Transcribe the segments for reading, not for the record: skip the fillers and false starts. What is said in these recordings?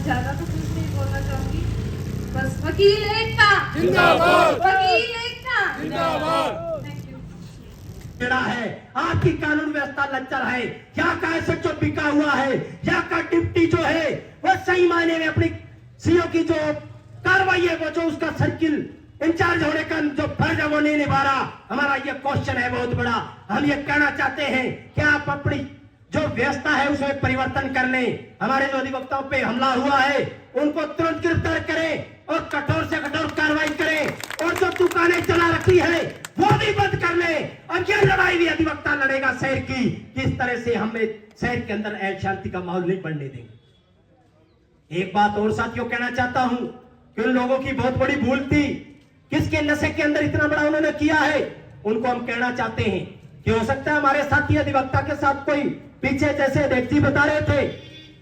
ज्यादा तो कुछ नहीं बोलना चाहूंगी, बस वकील एकता जिंदाबाद, वकील एकता जिंदाबाद। Thank you. बेड़ा है, आपकी कानून व्यवस्था लच्चर है, यहाँ का एसएचओ बिका हुआ है, यहाँ का डिप्टी जो है वो सही मायने में अपनी सीओ की जो कार्रवाई है वो जो उसका सर्किल इंचार्ज होने का जो फर्ज है वो नहीं निभा रहा। हमारा ये क्वेश्चन है बहुत बड़ा। हम ये कहना चाहते हैं कि आप अपनी जो व्यवस्था है उसमें परिवर्तन कर लें। हमारे जो अधिवक्ताओं पे हमला हुआ है उनको तुरंत गिरफ्तार करें और कठोर से कठोर कार्रवाई करें और जो दुकानें चला रखी है वो भी बंद कर ले। और ये लड़ाई भी अधिवक्ता लड़ेगा शहर की, किस तरह से हमें शहर के अंदर अशांति का माहौल नहीं बढ़ने देंगे। एक बात और साथियों कहना चाहता हूं कि उन लोगों की बहुत बड़ी भूल थी, किसके नशे के अंदर इतना बड़ा उन्होंने किया है, उनको हम कहना चाहते हैं कि हो सकता है हमारे साथी अधिवक्ता के साथ कोई पीछे जैसे व्यक्ति बता रहे थे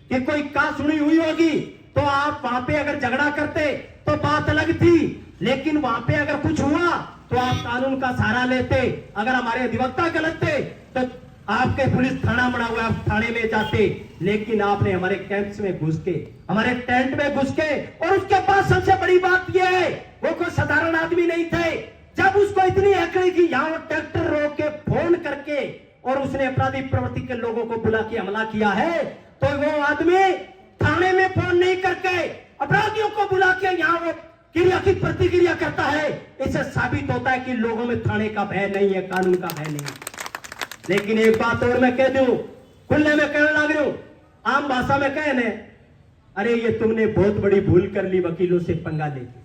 कि कोई का सुनी हुई होगी, तो आप वहां पे अगर झगड़ा करते तो बात अलग थी, लेकिन वहां पे अगर कुछ हुआ तो आप कानून का सहारा लेते। अगर हमारे अधिवक्ता गलत थे तो आपके पुलिस थाना बना हुआ आप थाने में जाते, लेकिन आपने हमारे कैंप्स में घुस के, हमारे टेंट में घुस के, और उसके बाद सबसे बड़ी बात यह है वो कोई साधारण आदमी नहीं थे। जब उसको इतनी अकड़ी थी यहाँ ट्रैक्टर रोक के फोन करके और उसने अपराधी प्रवृत्ति के लोगों को बुला के हमला किया है, तो वो आदमी थाने में फोन नहीं करके अपराधियों को बुला के यहाँ वो क्रिया की प्रतिक्रिया करता है। इससे साबित होता है कि लोगों में थाने का भय नहीं है, कानून का भय नहीं। लेकिन एक बात और मैं कह दूं, खुले में कहने लग रहा हूं, आम भाषा में कहने, अरे ये तुमने बहुत बड़ी भूल कर ली वकीलों से पंगा लेके।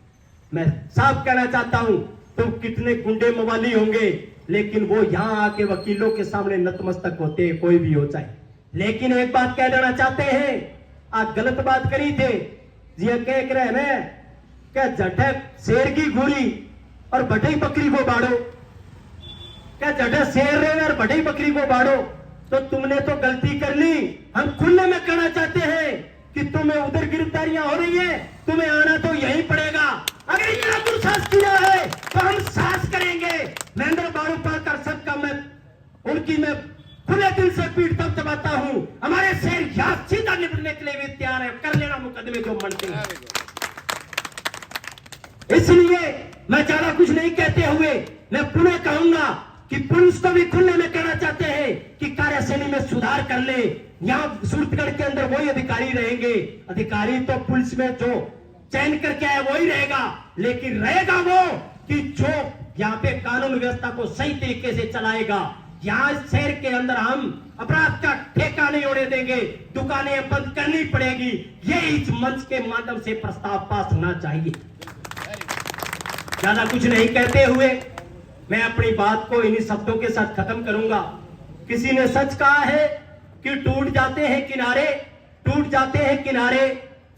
मैं साफ कहना चाहता हूं, तुम कितने गुंडे मवाली होंगे, लेकिन वो यहां आके वकीलों के सामने नतमस्तक होते हैं, कोई भी हो चाहे। लेकिन एक बात कह देना चाहते हैं, आज गलत बात करी थे, ये कह रहे हैं क्या जटे शेर की घूरी और बटी बकरी को बाड़ो, क्या जटे शेर रहे और बटी बकरी को बाड़ो, तो तुमने तो गलती कर ली। हम खुले में कहना चाहते हैं कि तुम्हें उधर गिरफ्तारियां हो रही है, तुम्हें आना तो यहीं पड़ेगा। अगर इतना दुर्साहस किया है तो हम साहस करेंगे। महेंद्र बाड़ू पाकर सबका मैं उनकी मैं खुले दिल से पीठ तब दबाता हूं। हमारे शेर यहाँ सीधा निपटने के लिए भी तैयार है, कर लेना मुकदमे जो मनते हैं। इसलिए मैं ज्यादा कुछ नहीं कहते हुए मैं पुनः कहूंगा कि पुलिस को भी खुले में कहना चाहते हैं कि कार्यशैली में सुधार कर ले। यहाँ सूरतगढ़ के अंदर वही अधिकारी रहेंगे, अधिकारी तो पुलिस में जो चयन करके आए वही रहेगा, लेकिन रहेगा वो कि जो यहाँ पे कानून व्यवस्था को सही तरीके से चलाएगा। यहाँ शहर के अंदर हम अपराध का ठेका नहीं होने देंगे, दुकानें बंद करनी पड़ेगी। ये इस मंच के माध्यम से प्रस्ताव पास होना चाहिए। ज्यादा कुछ नहीं कहते हुए मैं अपनी बात को इन्हीं शब्दों के साथ खत्म करूंगा। किसी ने सच कहा है कि टूट जाते हैं किनारे, टूट जाते हैं किनारे,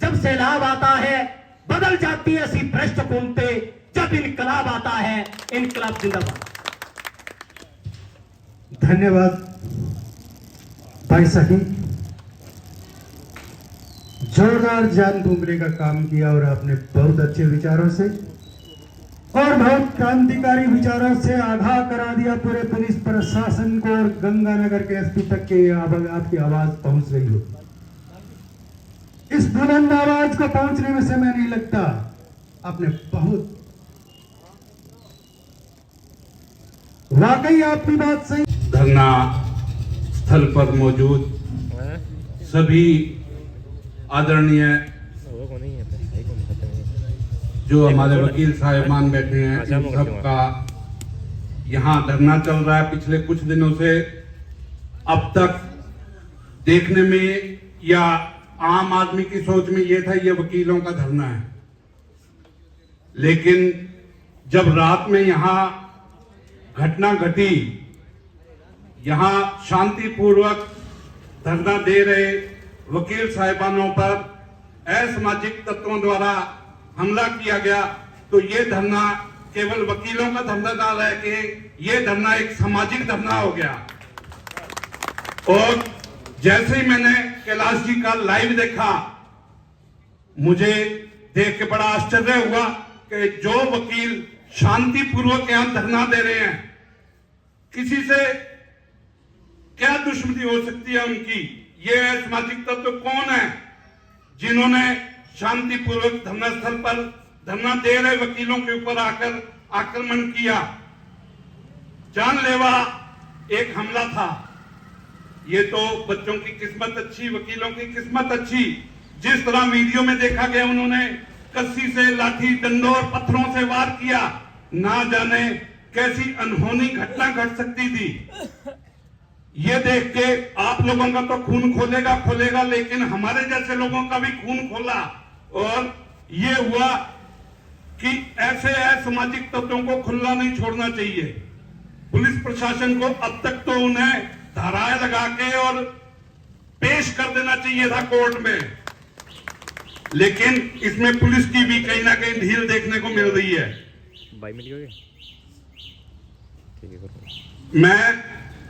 जब सैलाब आता है बदल जाती है ऐसी भ्रष्ट घूमते, जब इनकलाब आता है इनकलाब जिंदाबाद। धन्यवाद भाई सखी, जोरदार जान फूंकने का काम किया और आपने बहुत अच्छे विचारों से और बहुत क्रांतिकारी विचारों से आगाह करा दिया पूरे पुलिस प्रशासन को और गंगानगर के एसपी तक के आपकी आवाज पहुंच रही हो। इस बुलंद आवाज को पहुंचने में समय नहीं लगता। आपने बहुत वाकई आपकी बात सही। धरना स्थल पर मौजूद सभी आदरणीय जो हमारे वकील साहिबान बैठे हैं, इन सबका यहाँ धरना चल रहा है पिछले कुछ दिनों से। अब तक देखने में या आम आदमी की सोच में यह था ये वकीलों का धरना है, लेकिन जब रात में यहाँ घटना घटी, यहाँ शांतिपूर्वक धरना दे रहे वकील साहिबानों पर असामाजिक तत्वों द्वारा हमला किया गया, तो ये धरना केवल वकीलों का धरना ना रह के ये धरना एक सामाजिक धरना हो गया। और जैसे ही मैंने कैलाश जी का लाइव देखा, मुझे देख के बड़ा आश्चर्य हुआ कि जो वकील शांतिपूर्वक यहां धरना दे रहे हैं, किसी से क्या दुश्मनी हो सकती है उनकी? ये सामाजिक तत्व कौन है जिन्होंने शांतिपूर्वक धरना स्थल पर धरना दे रहे वकीलों के ऊपर आकर आक्रमण किया। जानलेवा एक हमला था। ये तो बच्चों की किस्मत अच्छी, वकीलों की किस्मत अच्छी। जिस तरह वीडियो में देखा गया, उन्होंने कस्सी से, लाठी डंडों और पत्थरों से वार किया। ना जाने कैसी अनहोनी घटना घट सकती थी। ये देख के आप लोगों का तो खून खोलेगा, लेकिन हमारे जैसे लोगों का भी खून खोला। और ये हुआ कि ऐसे असामाजिक तत्वों को खुला नहीं छोड़ना चाहिए। पुलिस प्रशासन को अब तक तो उन्हें धाराएं लगा के और पेश कर देना चाहिए था कोर्ट में, लेकिन इसमें पुलिस की भी कहीं ना कहीं ढील देखने को मिल रही है। मैं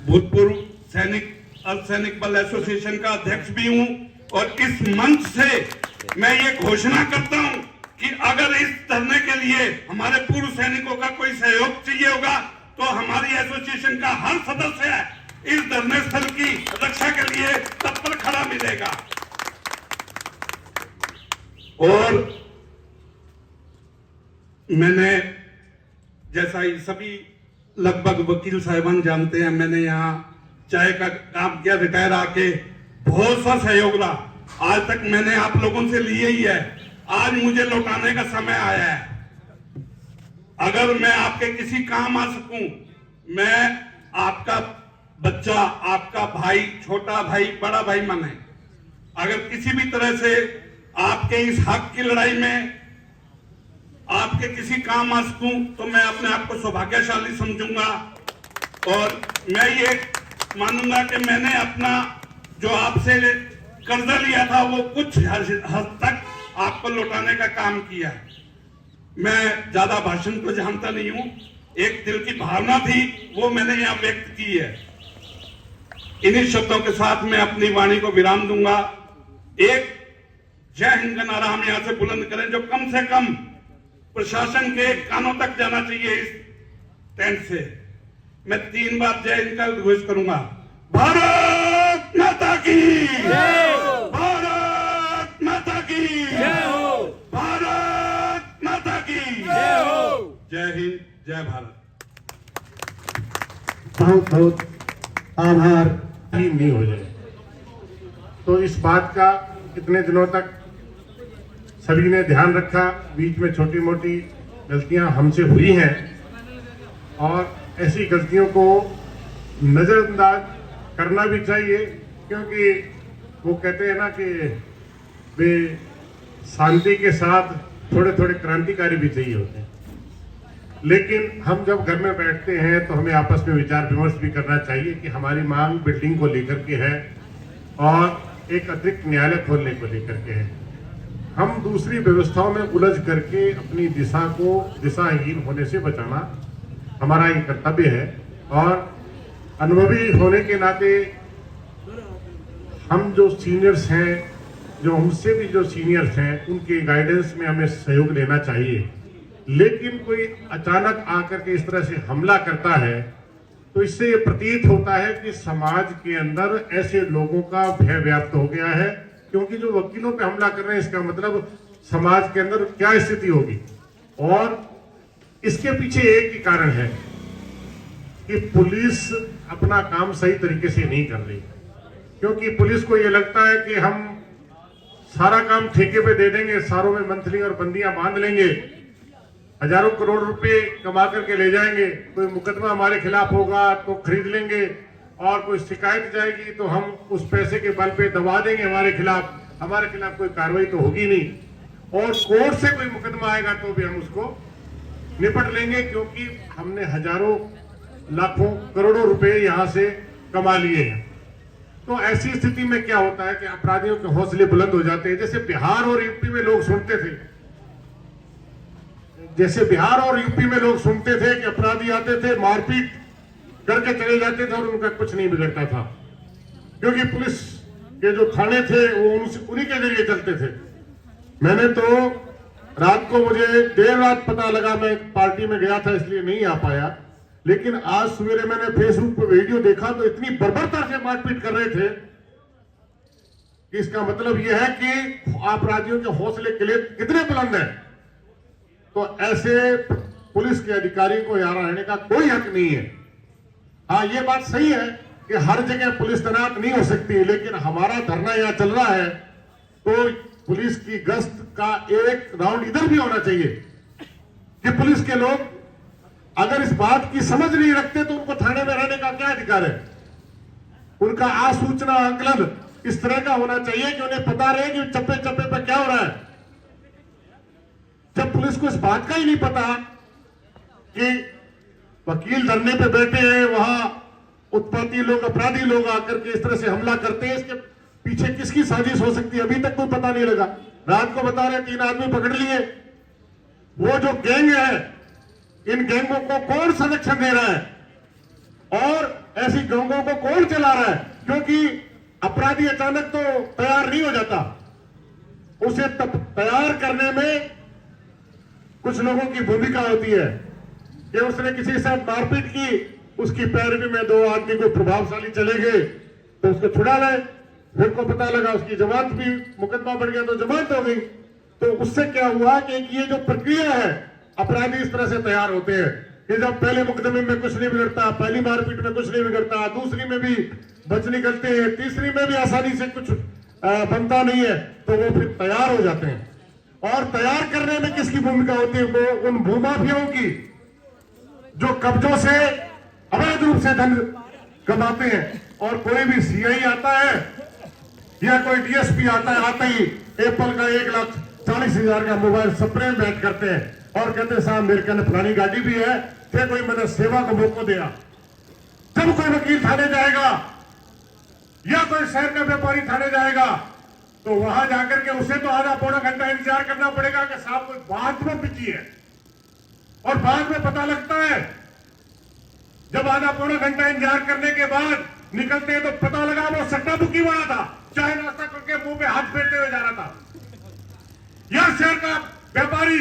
भूतपूर्व सैनिक अर्धसैनिक बल एसोसिएशन का अध्यक्ष भी हूं और इस मंच से मैं ये घोषणा करता हूं कि अगर इस धरने के लिए हमारे पूर्व सैनिकों का कोई सहयोग चाहिए होगा तो हमारी एसोसिएशन का हर सदस्य इस धरने स्थल की रक्षा के लिए तत्पर खड़ा मिलेगा। और मैंने, जैसा ही सभी लगभग वकील साहिबान जानते हैं, मैंने यहाँ चाय का काम किया, रिटायर आके बहुत सा सहयोग रहा। आज तक मैंने आप लोगों से लिए ही है, आज मुझे लौटाने का समय आया है। अगर मैं आपके किसी काम आ सकूं, मैं आपका बच्चा, आपका भाई, छोटा भाई, बड़ा भाई माने, अगर किसी भी तरह से आपके इस हक की लड़ाई में आपके किसी काम आ सकूं तो मैं अपने आप को सौभाग्यशाली समझूंगा। और मैं ये मानूंगा कि मैंने अपना जो आपसे कर्जा लिया था वो कुछ हद तक आपको लौटाने का काम किया है। मैं ज्यादा भाषण तो जानता नहीं हूं, एक दिल की भावना थी वो मैंने यहाँ व्यक्त की है। इन्हीं शब्दों के साथ मैं अपनी वाणी को विराम दूंगा। एक जय हिंद का नारा हम यहां से बुलंद करें, जो कम से कम प्रशासन के कानों तक जाना चाहिए। इस टेंट से मैं 3 बार जय हिंद का घोषित करूंगा। भारत माता की जय हो, भारत माता की जय हो, भारत माता की जय हो। जय हिंद, जय भारत। बहुत बहुत आभार। ही नहीं हो जाए। तो इस बात का इतने दिनों तक सभी ने ध्यान रखा। बीच में छोटी मोटी गलतियां हमसे हुई हैं और ऐसी गलतियों को नजरअंदाज करना भी चाहिए, क्योंकि वो कहते हैं ना कि वे शांति के साथ थोड़े थोड़े क्रांतिकारी भी चाहिए होते हैं। लेकिन हम जब घर में बैठते हैं तो हमें आपस में विचार विमर्श भी करना चाहिए कि हमारी मांग बिल्डिंग को लेकर के है और एक अतिरिक्त न्यायालय खोलने को लेकर के है। हम दूसरी व्यवस्थाओं में उलझ करके अपनी दिशा को दिशाहीन होने से बचाना हमारा ये कर्तव्य है। और अनुभवी होने के नाते हम जो सीनियर्स हैं, जो हमसे भी जो सीनियर्स हैं, उनके गाइडेंस में हमें सहयोग लेना चाहिए। लेकिन कोई अचानक आकर के इस तरह से हमला करता है तो इससे ये प्रतीत होता है कि समाज के अंदर ऐसे लोगों का भय व्याप्त हो गया है, क्योंकि जो वकीलों पे हमला कर रहे हैं इसका मतलब समाज के अंदर क्या स्थिति होगी। और इसके पीछे एक ही कारण है कि पुलिस अपना काम सही तरीके से नहीं कर रही, क्योंकि पुलिस को ये लगता है कि हम सारा काम ठेके पे दे देंगे, सारों में मंथली और बंदियां बांध लेंगे, हजारों करोड़ रुपए कमा करके ले जाएंगे, कोई मुकदमा हमारे खिलाफ होगा तो खरीद लेंगे और कोई शिकायत जाएगी तो हम उस पैसे के बल पे दबा देंगे हमारे खिलाफ कोई कार्रवाई तो होगी नहीं, और कोर्ट से कोई मुकदमा आएगा तो भी हम उसको निपट लेंगे, क्योंकि हमने हजारों लाखों करोड़ों रुपए यहां से कमा लिए हैं। तो ऐसी स्थिति में क्या होता है कि अपराधियों के हौसले बुलंद हो जाते हैं। जैसे बिहार और यूपी में लोग सुनते थे कि अपराधी आते थे, मारपीट करके चले जाते थे और उनका कुछ नहीं बिगड़ता था, क्योंकि पुलिस के जो थाने थे वो उन्हीं के जरिए चलते थे। मैंने तो रात को, मुझे देर रात पता लगा, मैं पार्टी में गया था इसलिए नहीं आ पाया, लेकिन आज सवेरे मैंने फेसबुक पर वीडियो देखा तो इतनी बर्बरता से मारपीट कर रहे थे कि इसका मतलब यह है कि अपराधियों के हौसले कितने बुलंद हैं। तो ऐसे पुलिस के अधिकारी को यहाँ रहने का कोई हक नहीं है। हाँ, ये बात सही है कि हर जगह पुलिस तैनात नहीं हो सकती, लेकिन हमारा धरना यहाँ चल रहा है तो पुलिस की गश्त का एक राउंड इधर भी होना चाहिए कि पुलिस के लोग अगर इस बात की समझ नहीं रखते तो उनको थाने में रहने का क्या अधिकार है। उनका आसूचना आकलन इस तरह का होना चाहिए कि उन्हें पता रहे कि चप्पे चप्पे पर क्या हो रहा है। जब पुलिस को इस बात का ही नहीं पता कि वकील धरने पे बैठे हैं, वहां उत्पाती लोग, अपराधी लोग आकर के इस तरह से हमला करते हैं, इसके पीछे किसकी साजिश हो सकती है अभी तक कोई पता नहीं लगा। रात को बता रहे 3 आदमी पकड़ लिए। वो जो गैंग है, इन गैंगों को कौन संरक्षण दे रहा है और ऐसी गैंगों को कौन चला रहा है? क्योंकि अपराधी अचानक तो तैयार नहीं हो जाता, उसे तैयार करने में कुछ लोगों की भूमिका होती है कि उसने किसी के साथ मारपीट की, उसकी पैरवी में 2 आदमी को प्रभावशाली चले गए तो उसको छुड़ा लाए, फिर को पता लगा उसकी जमानत भी, मुकदमा बढ़ गया तो जमानत हो गई। तो उससे क्या हुआ कि ये जो प्रक्रिया है, अपराधी इस तरह से तैयार होते हैं कि जब पहले मुकदमे में कुछ नहीं बिगड़ता, पहली मारपीट में कुछ नहीं बिगड़ता, दूसरी में भी बच निकलते हैं, तीसरी में भी आसानी से कुछ बनता नहीं है, तो वो फिर तैयार हो जाते हैं। और तैयार करने में किसकी भूमिका होती है? वो उन भूमाफियाओं की जो कब्जों से अवैध रूप से धन कमाते हैं। और कोई भी सीआई आता है या कोई डीएसपी आता है, आते ही एप्पल का 1,40,000 का मोबाइल स्प्रे बैठ करते हैं और कहते हैं साहब मेरे कहने फलानी गाड़ी भी है, फिर कोई मैंने सेवा को मौका दिया। जब कोई वकील थाने जाएगा या कोई शहर का व्यापारी थाने जाएगा तो वहां जाकर के उसे तो आधा पौना घंटा इंतजार करना पड़ेगा कि साहब कोई बात में बिकी है। और बाद में पता लगता है, जब आधा पौना घंटा इंतजार करने के बाद निकलते हैं तो पता लगा वो सट्टा बुकी वाला था, चाय नाश्ता करके मुंह पे हाथ फेरते हुए जा रहा था। या शहर का व्यापारी,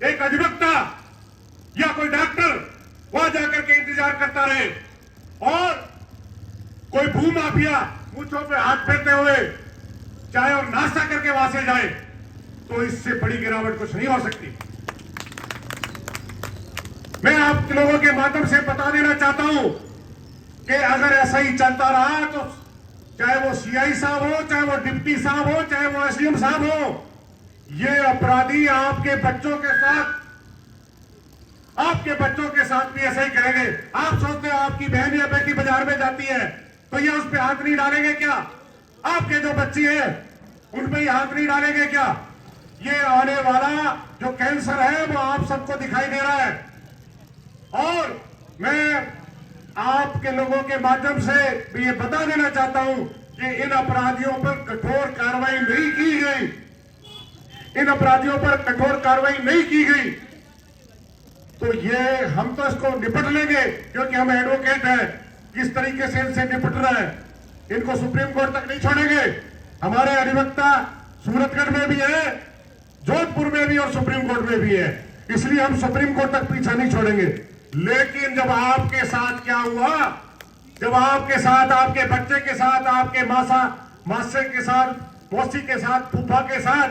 एक अधिवक्ता या कोई डॉक्टर वहां जाकर के इंतजार करता रहे और कोई भूमाफिया मूंछों पे हाथ फेरते हुए चाय और नाश्ता करके वहां से जाए, तो इससे बड़ी गिरावट कुछ नहीं हो सकती। मैं आप लोगों के माध्यम से बता देना चाहता हूं कि अगर ऐसा ही चलता रहा तो चाहे वो सीआई साहब हो, चाहे वो डिप्टी साहब हो, चाहे वो एसडीएम साहब हो, ये अपराधी आपके बच्चों के साथ भी ऐसा ही करेंगे। आप सोचते हो आपकी बहन या बेटी बाजार में जाती है तो ये उस पर हाथ नहीं डालेंगे क्या? आपके जो बच्ची है उन पर ही हाथ नहीं डालेंगे क्या? ये आने वाला जो कैंसर है वो आप सबको दिखाई दे रहा है। और मैं आपके लोगों के माध्यम से भी ये बता देना चाहता हूं कि इन अपराधियों पर कठोर कार्रवाई नहीं की गई, इन अपराधियों पर कठोर कार्रवाई नहीं की गई तो ये हम तो इसको निपट लेंगे, क्योंकि हम एडवोकेट हैं, किस तरीके से इनसे निपट रहे हैं। इनको सुप्रीम कोर्ट तक नहीं छोड़ेंगे। हमारे अधिवक्ता सूरतगढ़ में भी है, जोधपुर में भी और सुप्रीम कोर्ट में भी है, इसलिए हम सुप्रीम कोर्ट तक पीछा नहीं छोड़ेंगे। लेकिन जब आपके साथ क्या हुआ, जब आपके साथ, आपके बच्चे के साथ, आपके मासे के साथ, मौसी के साथ, फूफा के साथ,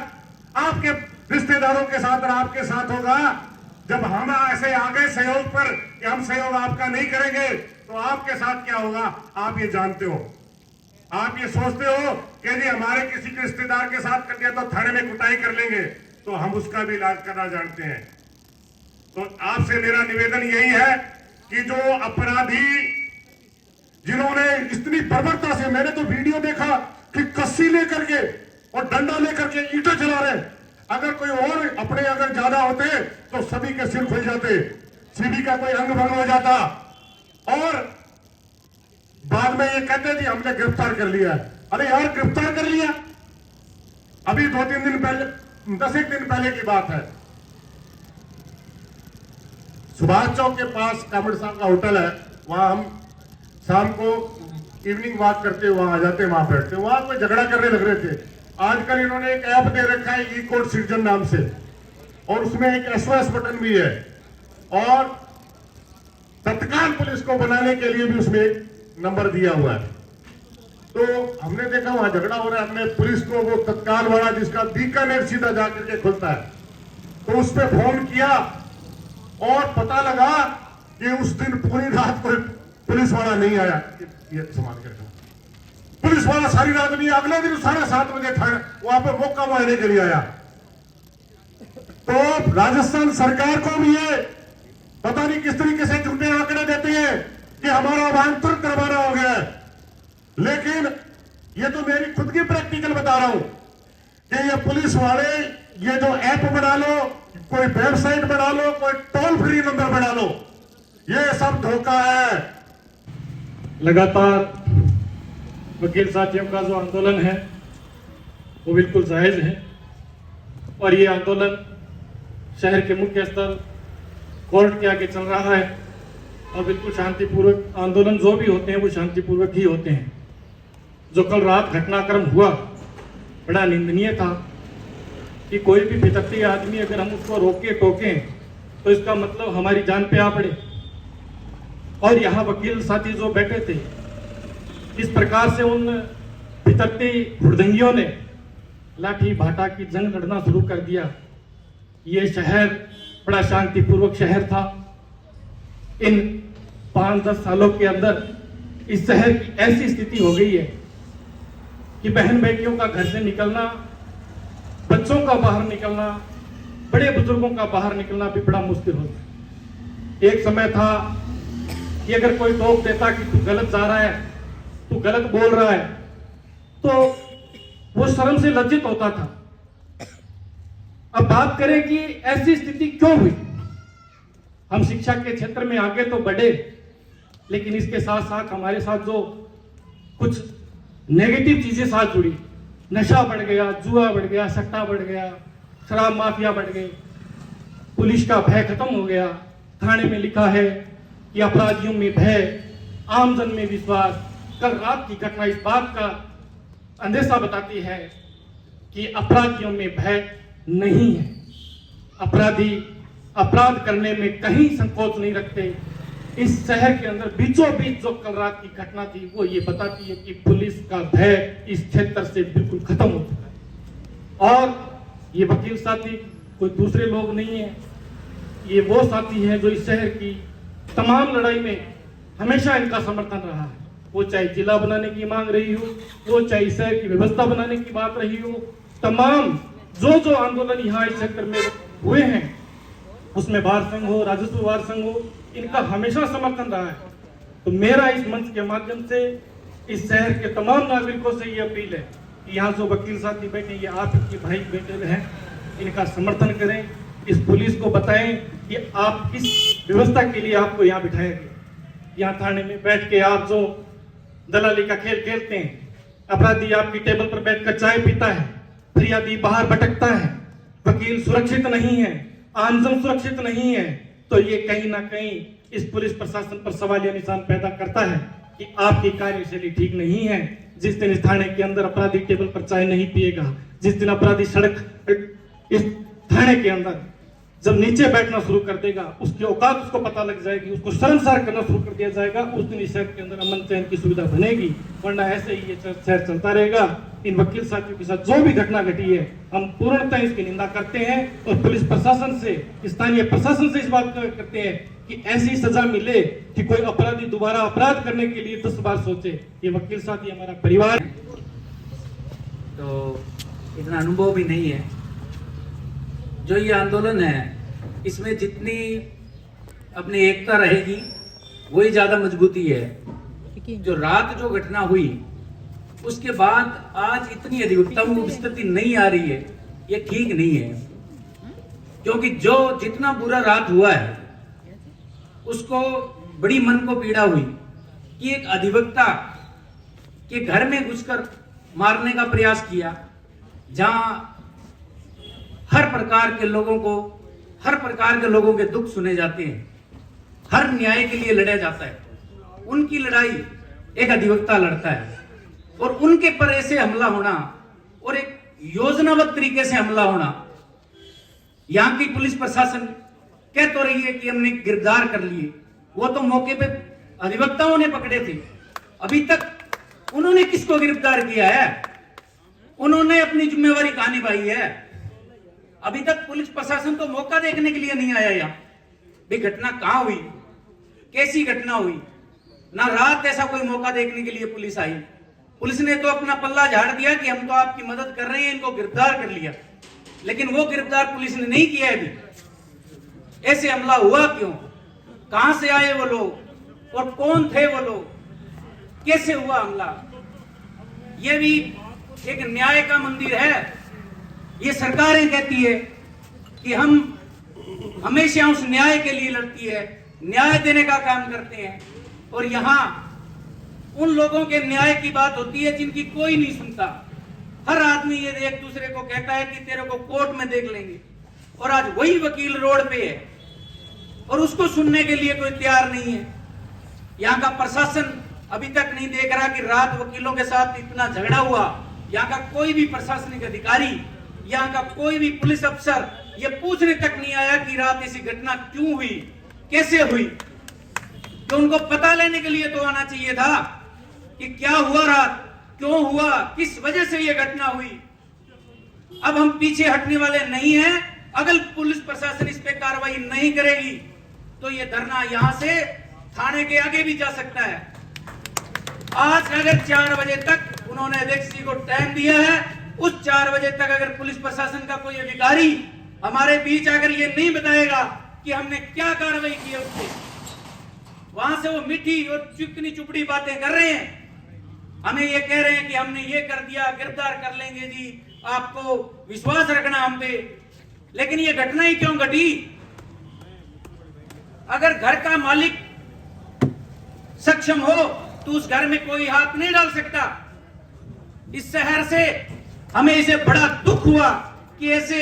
आपके रिश्तेदारों के साथ और आपके साथ होगा, जब हम ऐसे आ गए सहयोग पर कि हम सहयोग आपका नहीं करेंगे तो आपके साथ क्या होगा आप ये जानते हो। आप ये सोचते हो कि जी हमारे किसी के रिश्तेदार के साथ कर दिया तो थाने में कुटाई कर लेंगे, तो हम उसका भी इलाज करना जानते हैं। तो आपसे मेरा निवेदन यही है कि जो अपराधी जिन्होंने इतनी बर्बरता से, मैंने तो वीडियो देखा कि कस्सी लेकर के और डंडा लेकर के ईंटें चला रहे, अगर कोई और अपने अगर ज्यादा होते तो सभी के सिर खुल जाते, सभी का कोई अंग भंग हो जाता और बाद में ये कहते थे हमने गिरफ्तार कर लिया। अरे यार गिरफ्तार कर लिया, अभी 2-3 दिन पहले, 10 दिन पहले की बात है, सुभाष चौक के पास कामड़ साहब का होटल है, वहां हम शाम को इवनिंग वॉक करते वहां आ जाते, वहां बैठते, वहां कोई झगड़ा करने लग रहे थे। आजकल इन्होंने एक ऐप दे रखा है ई कोर्ट सिटीजन नाम से, और उसमें एक SOS बटन भी है और तत्काल पुलिस को बनाने के लिए भी उसमें एक नंबर दिया हुआ है। तो हमने देखा वहां झगड़ा हो रहा है, हमने पुलिस को वो तत्काल वाला जिसका बीकानेर सीधा जाकर के खुलता है, तो उस पर फोन किया और पता लगा कि उस दिन पूरी रात कोई पुलिस वाला नहीं आया। ये संभाल के रखना, पुलिस वाला सारी रात नहीं, अगले दिन 7:30 बजे वहां पे मौका मारने के लिए आया। तो राजस्थान सरकार को भी ये पता नहीं किस तरीके से झूठे आंकड़े देते हैं कि हमारा अभियान तुरंत रवाना हो गया है, लेकिन ये तो मेरी खुद की प्रैक्टिकल बता रहा हूं कि ये पुलिस वाले ये जो ऐप बना लो, कोई वेबसाइट बना लो, कोई टोल फ्री नंबर बना लो, ये सब धोखा है। लगातार वकील साथियों का जो आंदोलन है वो बिल्कुल जायज़ है और ये आंदोलन शहर के मुख्य स्थल कोर्ट के आगे चल रहा है और बिल्कुल शांतिपूर्वक आंदोलन जो भी होते हैं वो शांतिपूर्वक ही होते हैं। जो कल रात घटनाक्रम हुआ बड़ा निंदनीय था कि कोई भी बेदर्दी आदमी अगर हम उसको रोके टोकें तो इसका मतलब हमारी जान पे आ पड़े। और यहाँ वकील साथी जो बैठे थे, इस प्रकार से उन बेदर्दी हुड़दंगियों ने लाठी भाटा की जंग लड़ना शुरू कर दिया। ये शहर बड़ा शांतिपूर्वक शहर था। इन 5-10 सालों के अंदर इस शहर की ऐसी स्थिति हो गई है कि बहन बेटियों का घर से निकलना, बच्चों का बाहर निकलना, बड़े बुजुर्गों का बाहर निकलना भी बड़ा मुश्किल होता है। एक समय था कि अगर कोई टोक देता कि तू गलत जा रहा है, तू गलत बोल रहा है, तो वो शर्म से लज्जित होता था। अब बात करें कि ऐसी स्थिति क्यों हुई। हम शिक्षा के क्षेत्र में आगे तो बढ़े, लेकिन इसके साथ साथ हमारे साथ जो कुछ नेगेटिव चीजें साथ जुड़ी, नशा बढ़ गया, जुआ बढ़ गया, सट्टा बढ़ गया, शराब माफिया बढ़ गए, पुलिस का भय खत्म हो गया। थाने में लिखा है कि अपराधियों में भय, आमजन में विश्वास। कल रात की घटना इस बात का अंदेशा बताती है कि अपराधियों में भय नहीं है। अपराधी अपराध करने में कहीं संकोच नहीं रखते। इस शहर के अंदर बीचों बीच जो कल रात की घटना थी वो ये बताती है कि पुलिस का भय इस क्षेत्र से बिल्कुल खत्म हो चुका है। और ये वकील साथी कोई दूसरे लोग नहीं है, ये वो साथी हैं जो इस शहर की तमाम लड़ाई में हमेशा इनका समर्थन रहा है। वो चाहे जिला बनाने की मांग रही हो, वो चाहे इस शहर की व्यवस्था बनाने की बात रही हो, तमाम जो आंदोलन यहाँ इस क्षेत्र में हुए हैं उसमें बार संघ हो, राजस्व बार संघ हो, इनका हमेशा समर्थन रहा है। तो मेरा इस मंच के माध्यम से इस शहर के तमाम नागरिकों से ये अपील है कि यहाँ जो वकील साथी बैठे, ये आप के भाई बैठे हैं, इनका समर्थन करें। इस पुलिस को बताएं कि आप किस व्यवस्था के लिए आपको यहाँ बिठाया गया। यहाँ थाने में बैठ के आप जो दलाली का खेल खेलते हैं, अपराधी आपकी टेबल पर बैठकर चाय पीता है, फरियादी बाहर भटकता है, वकील सुरक्षित नहीं है, आमजन सुरक्षित नहीं है, तो ये कहीं ना कहीं इस पुलिस प्रशासन पर सवालिया निशान पैदा करता है कि आपकी कार्यशैली ठीक नहीं है। जिस दिन इस थाने के अंदर अपराधी टेबल पर चाय नहीं पिएगा, जिस दिन अपराधी सड़क इस थाने के अंदर जब नीचे बैठना शुरू कर देगा, उसकी औकात उसको पता लग जाएगी, उसको शर्मसार करना शुरू कर दिया जाएगा, उस दिन इस शहर के अंदर अमन चैन की सुविधा बनेगी। वरना ऐसे ही ये शहर चलता रहेगा। इन वकील साथियों के साथ जो भी घटना घटी है, हम पूर्णतः इसकी निंदा करते हैं और पुलिस प्रशासन से, स्थानीय प्रशासन से इस बात को करते हैं कि ऐसी सजा मिले कि कोई अपराधी दोबारा अपराध करने के लिए 10 बार सोचे। ये वकील साथी हमारा परिवार, तो इतना अनुभव भी नहीं है। जो ये आंदोलन है इसमें जितनी अपनी एकता रहेगी वही ज्यादा मजबूती है। जो रात जो घटना हुई उसके बाद आज इतनी अधिकतम स्थिति नहीं आ रही है, ये ठीक नहीं है। क्योंकि जो जितना बुरा रात हुआ है उसको बड़ी मन को पीड़ा हुई कि एक अधिवक्ता के घर में घुसकर मारने का प्रयास किया, जहां हर प्रकार के लोगों के दुख सुने जाते हैं, हर न्याय के लिए लड़ा जाता है। उनकी लड़ाई एक अधिवक्ता लड़ता है और उनके पर ऐसे हमला होना और एक योजनाबद्ध तरीके से हमला होना। यहाँ की पुलिस प्रशासन कह तो रही है कि हमने गिरफ्तार कर लिए, वो तो मौके पे अधिवक्ताओं ने पकड़े थे। अभी तक उन्होंने किसको गिरफ्तार किया है? उन्होंने अपनी जिम्मेवारी कहां निभाई है? अभी तक पुलिस प्रशासन तो मौका देखने के लिए नहीं आया यहाँ भी घटना कहां हुई, कैसी घटना हुई। ना रात ऐसा कोई मौका देखने के लिए पुलिस आई। पुलिस ने तो अपना पल्ला झाड़ दिया कि हम तो आपकी मदद कर रहे हैं, इनको गिरफ्तार कर लिया, लेकिन वो गिरफ्तार पुलिस ने नहीं किया अभी। ऐसे हमला हुआ क्यों? कहां से आए वो लोग और कौन थे वो लोग? कैसे हुआ हमला? ये भी एक न्याय का मंदिर है। ये सरकारें कहती है कि हम हमेशा उस न्याय के लिए लड़ती है, न्याय देने का काम करते हैं, और यहां उन लोगों के न्याय की बात होती है जिनकी कोई नहीं सुनता। हर आदमी ये एक दूसरे को कहता है कि तेरे को कोर्ट में देख लेंगे, और आज वही वकील रोड पे है और उसको सुनने के लिए कोई तैयार नहीं है। यहाँ का प्रशासन अभी तक नहीं देख रहा कि रात वकीलों के साथ इतना झगड़ा हुआ। यहाँ का कोई भी प्रशासनिक अधिकारी, यहाँ का कोई भी पुलिस अफसर ये पूछने तक नहीं आया कि रात ऐसी घटना क्यों हुई, कैसे हुई। तो उनको पता लेने के लिए तो आना चाहिए था कि क्या हुआ रात, क्यों हुआ, किस वजह से ये घटना हुई। अब हम पीछे हटने वाले नहीं हैं। अगर पुलिस प्रशासन इस पे कार्रवाई नहीं करेगी तो ये धरना यहां से थाने के आगे भी जा सकता है। आज अगर 4 बजे तक उन्होंने अध्यक्ष जी को टाइम दिया है, उस 4 बजे तक अगर पुलिस प्रशासन का कोई अधिकारी हमारे बीच अगर ये नहीं बताएगा कि हमने क्या कार्रवाई की है उससे, वहां से वो मीठी और चिकनी चुपड़ी बातें कर रहे हैं, हमें ये कह रहे हैं कि हमने ये कर दिया, गिरफ्तार कर लेंगे जी, आपको विश्वास रखना हम पे। लेकिन ये घटना ही क्यों घटी? अगर घर का मालिक सक्षम हो तो उस घर में कोई हाथ नहीं डाल सकता। इस शहर से हमें इसे बड़ा दुख हुआ कि ऐसे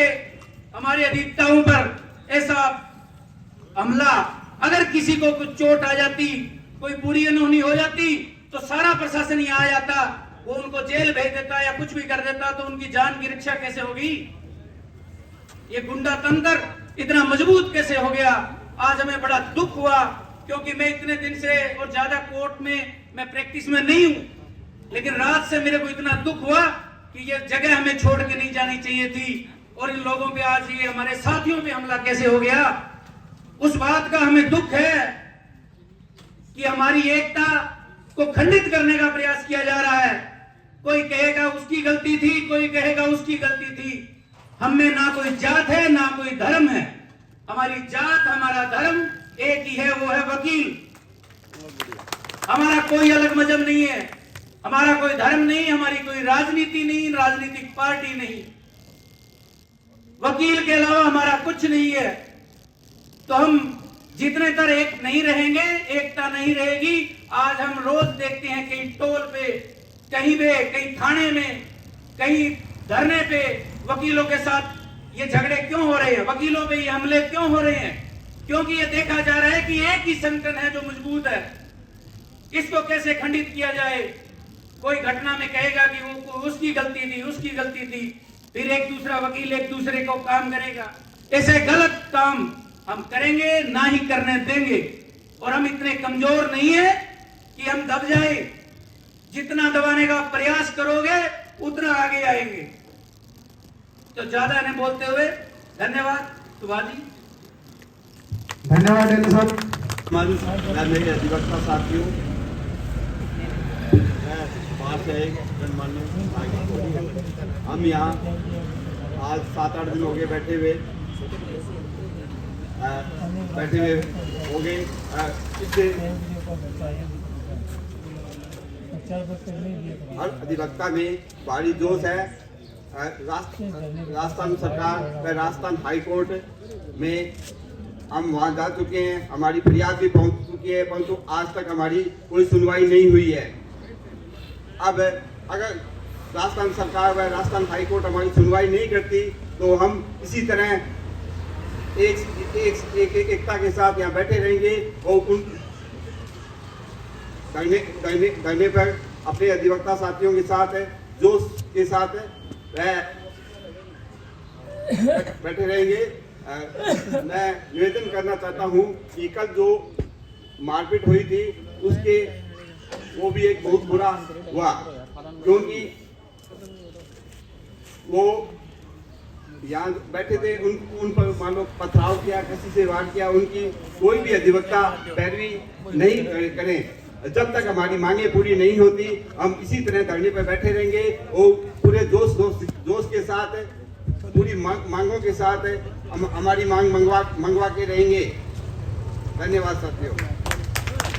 हमारे अधिवक्ताओं पर ऐसा हमला, अगर किसी को कुछ चोट आ जाती, कोई बुरी अनहोनी हो जाती तो सारा प्रशासन यहाँ आ जाता, वो उनको जेल भेज देता या कुछ भी कर देता, तो उनकी जान की रक्षा कैसे होगी? ये गुंडा तंत्र इतना मजबूत कैसे हो गया? आज हमें बड़ा दुख हुआ, क्योंकि मैं इतने दिन से और ज्यादा कोर्ट में मैं प्रैक्टिस में नहीं हूं, लेकिन रात से मेरे को इतना दुख हुआ कि ये जगह हमें छोड़ के नहीं जानी चाहिए थी, और इन लोगों पे आज ये हमारे साथियों पे हमला कैसे हो गया, उस बात का हमें दुख है कि हमारी एकता को खंडित करने का प्रयास किया जा रहा है। कोई कहेगा उसकी गलती थी, कोई कहेगा उसकी गलती थी। हम में ना कोई जात है ना कोई धर्म है। हमारी जात, हमारा धर्म एक ही है, वो है वकील। हमारा कोई अलग मजहब नहीं है, हमारा कोई धर्म नहीं, हमारी कोई राजनीति नहीं, राजनीतिक पार्टी नहीं। वकील के अलावा हमारा कुछ नहीं है। तो हम जितने तर एक नहीं रहेंगे, एकता नहीं रहेगी। आज हम रोज देखते हैं कहीं टोल पे, कहीं पे, कहीं थाने में, कहीं धरने पे वकीलों के साथ ये झगड़े क्यों हो रहे हैं, वकीलों पे ये हमले क्यों हो रहे हैं? क्योंकि ये देखा जा रहा है कि एक ही संगठन है जो मजबूत है, इसको कैसे खंडित किया जाए। कोई घटना में कहेगा कि वो उसकी गलती थी, उसकी गलती थी, फिर एक दूसरा वकील एक दूसरे को काम करेगा। ऐसे गलत काम हम करेंगे ना ही करने देंगे। और हम इतने कमजोर नहीं है कि हम दब जाए। जितना दबाने का प्रयास करोगे उतना आगे आएंगे। तो ज्यादा नहीं बोलते हुए धन्यवाद। सुभाष जी। धन्यवाद डेली साहब। मेरे अधिवक्ता साथियों, बाहर से एक हम यहाँ आज 7-8 दिन हो गए बैठे हुए हो गए। इससे हर अधिवक्ता में भारी जोश है। राजस्थान सरकार व राजस्थान हाई कोर्ट में हम वहाँ जा चुके हैं, हमारी फरियाद भी पहुँच चुकी है, परंतु आज तक हमारी कोई सुनवाई नहीं हुई है। अब अगर राजस्थान सरकार व राजस्थान हाई कोर्ट हमारी सुनवाई नहीं करती तो हम इसी तरह एकता के साथ यहाँ बैठे रहेंगे और उन धरने पर अपने अधिवक्ता साथियों के साथ जोश के साथ बैठे रहेंगे। मैं निवेदन करना चाहता हूँ कि कल जो मारपीट हुई थी उसके वो भी एक बहुत बुरा हुआ, क्योंकि वो यहाँ बैठे थे, उन पर मान लो पथराव किया, किसी से वार किया, उनकी कोई भी अधिवक्ता पैरवी नहीं करें। जब तक हमारी मांगे पूरी नहीं होती हम इसी तरह धरने पर बैठे रहेंगे और पूरे जोश के साथ पूरी मांगों के साथ हम हमारी मांग मंगवा के रहेंगे। धन्यवाद साथियों।